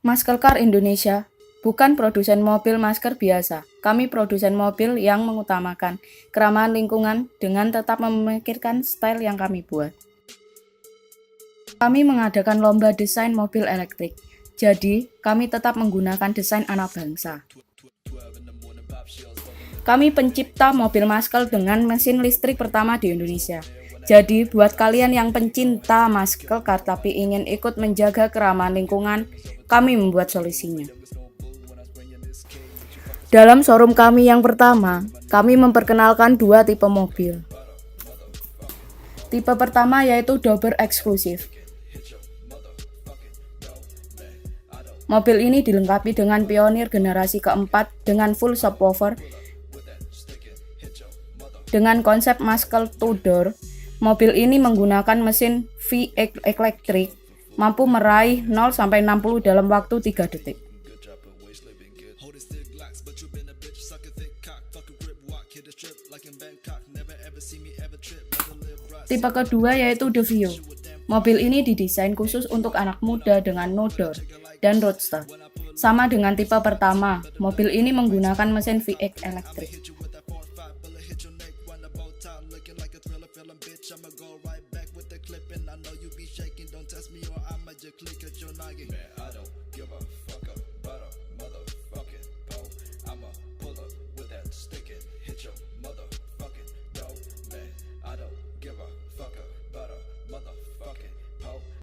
Masker Car Indonesia bukan produsen mobil masker biasa. Kami produsen mobil yang mengutamakan keramahan lingkungan dengan tetap memikirkan style yang kami buat. Kami mengadakan lomba desain mobil elektrik. Jadi, kami tetap menggunakan desain anak bangsa. Kami pencipta mobil masker dengan mesin listrik pertama di Indonesia. Jadi, buat kalian yang pencinta masker car tapi ingin ikut menjaga keramahan lingkungan, kami membuat solusinya. Dalam showroom kami yang pertama, kami memperkenalkan dua tipe mobil. Tipe pertama yaitu Dobber eksklusif. Mobil ini dilengkapi dengan Pioneer generasi keempat dengan full subwoofer. Dengan konsep masker two-door, mobil ini menggunakan mesin V8 elektrik, mampu meraih 0-60 dalam waktu 3 detik. Tipe kedua yaitu The Vio. Mobil ini didesain khusus untuk anak muda dengan no-door dan roadster. Sama dengan tipe pertama, mobil ini menggunakan mesin V8 elektrik.